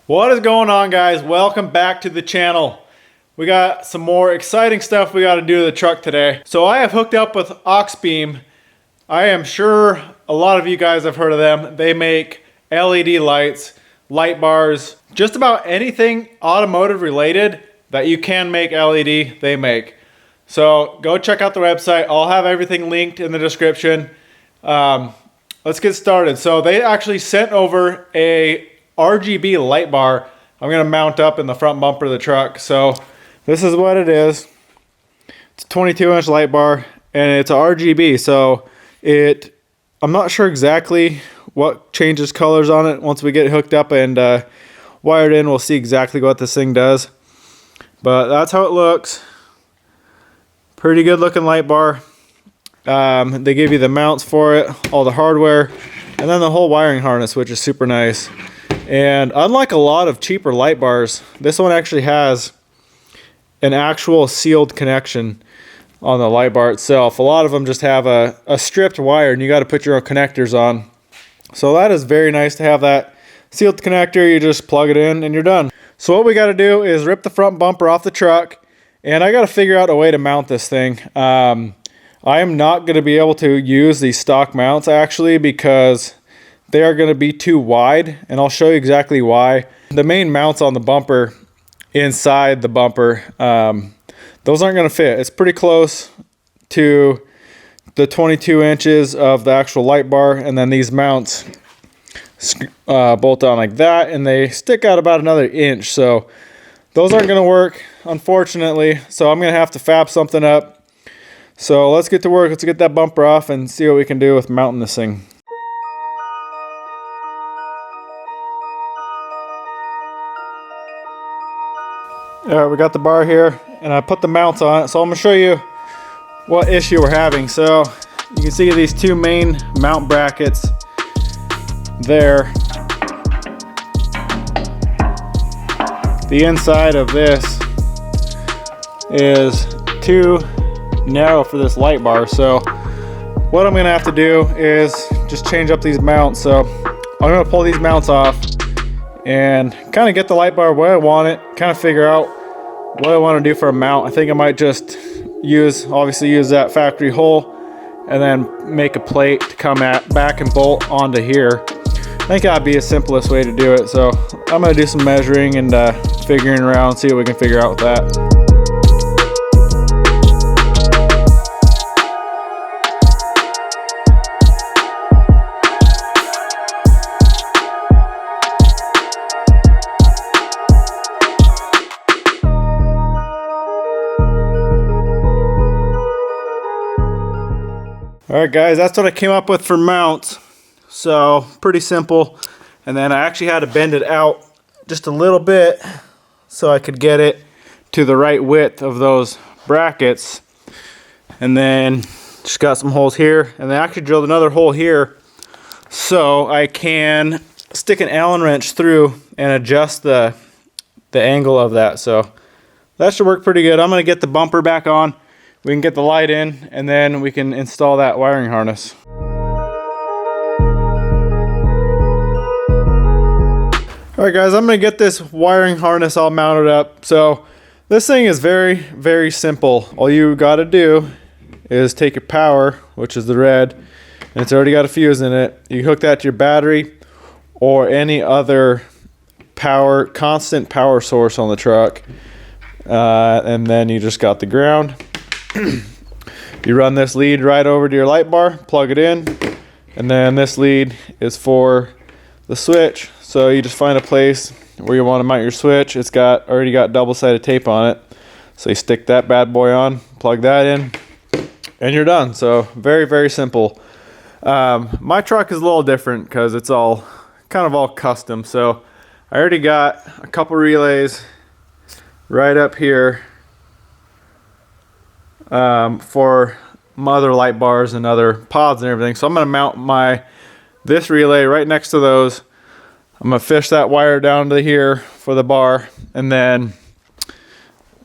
What is going on, guys? Welcome back to the channel. We got some more exciting stuff we got to do to the truck today. So I have hooked up with Oxbeam. I am sure a lot of you guys have heard of them. They make LED lights, light bars, just about anything automotive related that you can make LED, they make. So go check out the website. I'll have everything linked in the description. Let's get started. So they actually sent over a RGB light bar I'm going to mount up in the front bumper of the truck. So this is what it is. It's a 22-inch light bar and it's a RGB. So I'm not sure exactly what changes colors on it. Once we get it hooked up and wired in, we'll see exactly what this thing does. But that's how it looks. Pretty good looking light bar. They give you the mounts for it, all the hardware, and then the whole wiring harness, which is super nice. And unlike a lot of cheaper light bars, this one actually has an actual sealed connection on the light bar itself. A lot of them just have a stripped wire and you got to put your own connectors on. So that is very nice to have that sealed connector. You just plug it in and you're done. So what we got to do is rip the front bumper off the truck, and I got to figure out a way to mount this thing. I am not going to be able to use these stock mounts actually because they are going to be too wide, and I'll show you exactly why. The main mounts on the bumper, inside the bumper, those aren't going to fit. It's pretty close to the 22 inches of the actual light bar, and then these mounts bolt on like that, and they stick out about another inch. So those aren't going to work, unfortunately. So I'm going to have to fab something up. So let's get to work. Let's get that bumper off and see what we can do with mounting this thing. Alright, we got the bar here and I put the mounts on it, so I'm going to show you what issue we're having. So you can see these two main mount brackets there. The inside of this is too narrow for this light bar, so what I'm going to have to do is just change up these mounts. So I'm going to pull these mounts off and kind of get the light bar where I want it, kind of figure out what I want to do for a mount. I think I might just use that factory hole and then make a plate to come back and bolt onto here. I think that'd be the simplest way to do it. So I'm going to do some measuring and figuring around, see what we can figure out with that. Alright guys, that's what I came up with for mounts. So pretty simple. And then I actually had to bend it out just a little bit so I could get it to the right width of those brackets. And then just got some holes here, and then I actually drilled another hole here so I can stick an Allen wrench through and adjust the angle of that. So that should work pretty good. I'm going to get the bumper back on. We can get the light in, and then we can install that wiring harness. Alright guys, I'm going to get this wiring harness all mounted up. So this thing is very, very simple. All you got to do is take your power, which is the red, and it's already got a fuse in it. You hook that to your battery or any other constant power source on the truck. And then you just got the ground. You run this lead right over to your light bar, plug it in, and then this lead is for the switch. So you just find a place where you want to mount your switch. It's already got double-sided tape on it. So you stick that bad boy on, plug that in, and you're done. So very, very simple. My truck is a little different because it's all kind of all custom. So I already got a couple relays right up here for my other light bars and other pods and everything. So I'm going to mount this relay right next to those. I'm going to fish that wire down to here for the bar, and then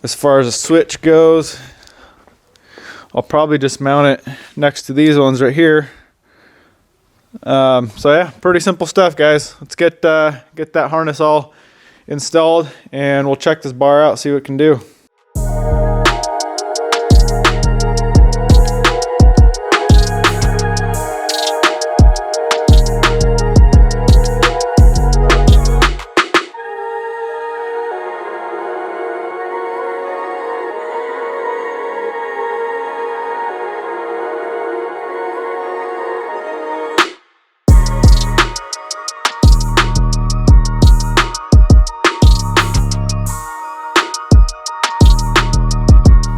as far as the switch goes, I'll probably just mount it next to these ones right here. So yeah, pretty simple stuff, guys. Let's get that harness all installed, and we'll check this bar out, see what it can do.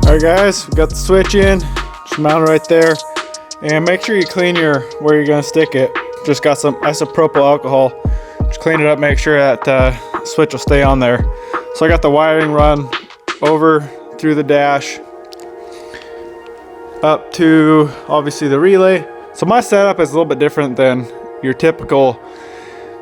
Alright guys, we got the switch in, just mount it right there, and make sure you clean where you're going to stick it. Just got some isopropyl alcohol, just clean it up, make sure that switch will stay on there. So I got the wiring run over through the dash up to obviously the relay. So my setup is a little bit different than your typical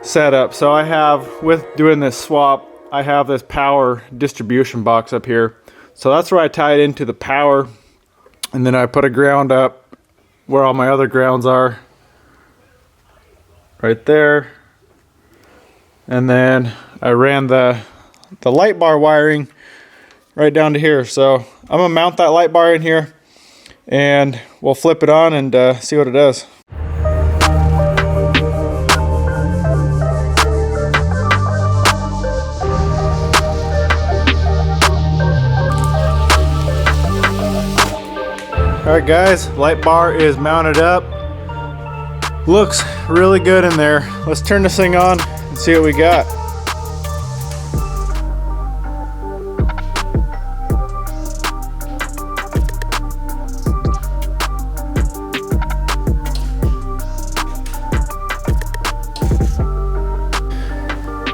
setup. So I have, with doing this swap, I have this power distribution box up here. So that's where I tie it into the power, and then I put a ground up where all my other grounds are, right there. And then I ran the light bar wiring right down to here. So I'm gonna mount that light bar in here, and we'll flip it on and see what it does. Alright guys, light bar is mounted up. Looks really good in there. Let's turn this thing on and see what we got.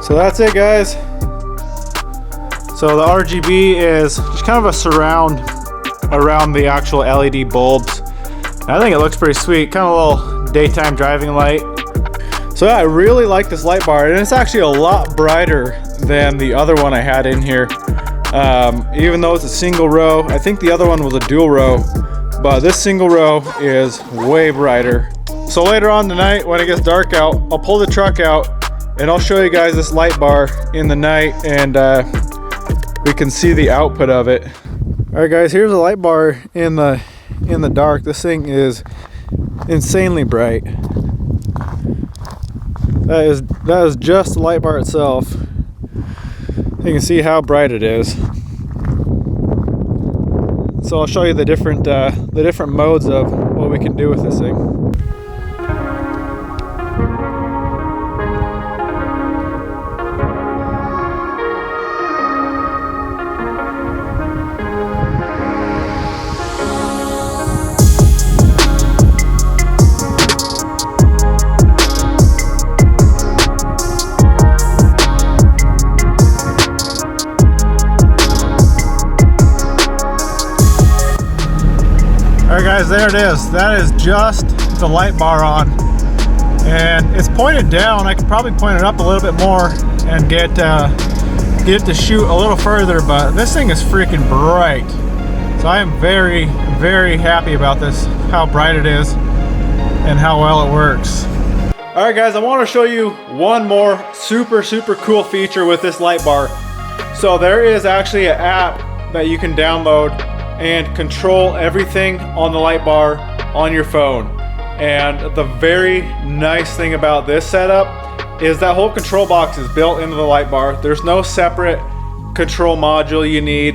So that's it guys. So the RGB is just kind of a surround around the actual LED bulbs. I think it looks pretty sweet, kind of a little daytime driving light. So yeah, I really like this light bar, and it's actually a lot brighter than the other one I had in here. Even though it's a single row, I think the other one was a dual row, but this single row is way brighter. So later on tonight when it gets dark out, I'll pull the truck out and I'll show you guys this light bar in the night, and we can see the output of it. Alright guys, here's a light bar in the dark. This thing is insanely bright. That is just the light bar itself. You can see how bright it is. So I'll show you the different modes of what we can do with this thing. Alright guys, there it is. That is just the light bar on, and it's pointed down. I could probably point it up a little bit more and get it to shoot a little further, but this thing is freaking bright. So I am very, very happy about this, how bright it is and how well it works. Alright guys, I want to show you one more super cool feature with this light bar. So there is actually an app that you can download and control everything on the light bar on your phone. And the very nice thing about this setup is that whole control box is built into the light bar. There's no separate control module you need.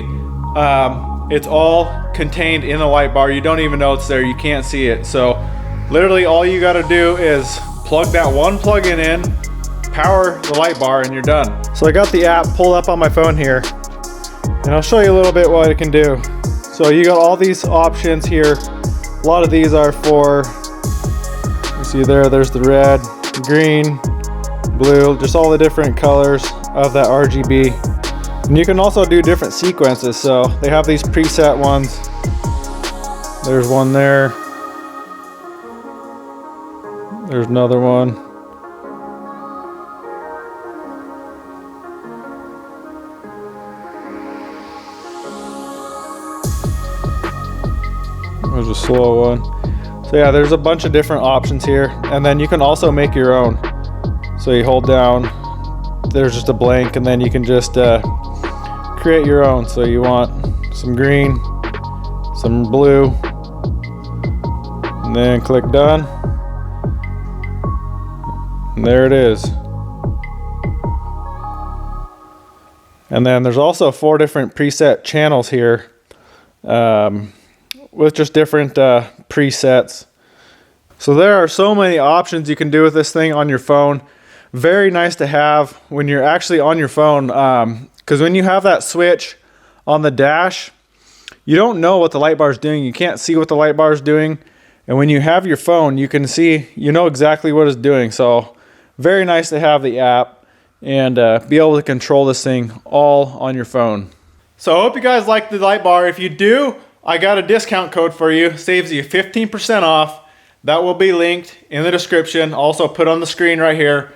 It's all contained in the light bar. You don't even know it's there. You can't see it. So literally all you got to do is plug that one plug-in in, power the light bar, and you're done. So I got the app pulled up on my phone here, and I'll show you a little bit what it can do. So you got all these options here. A lot of these are for, you see there's the red, green, blue, just all the different colors of that RGB. And you can also do different sequences. So they have these preset ones. There's one there. There's another one. There's a slow one. So yeah, there's a bunch of different options here, and then you can also make your own. So you hold down there's just a blank, and then you can just create your own. So you want some green, some blue, and then click done. And there it is. And then there's also 4 different preset channels here with just different presets. So there are so many options you can do with this thing on your phone. Very nice to have when you're actually on your phone, because when you have that switch on the dash, you don't know what the light bar is doing. You can't see what the light bar is doing. And when you have your phone, you can see, you know exactly what it's doing. So very nice to have the app and be able to control this thing all on your phone. So I hope you guys like the light bar. If you do, I got a discount code for you. Saves you 15% off. That will be linked in the description. Also put on the screen right here.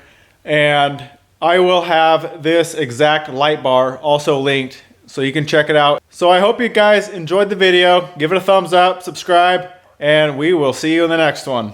And I will have this exact light bar also linked so you can check it out. So I hope you guys enjoyed the video. Give it a thumbs up, subscribe, and we will see you in the next one.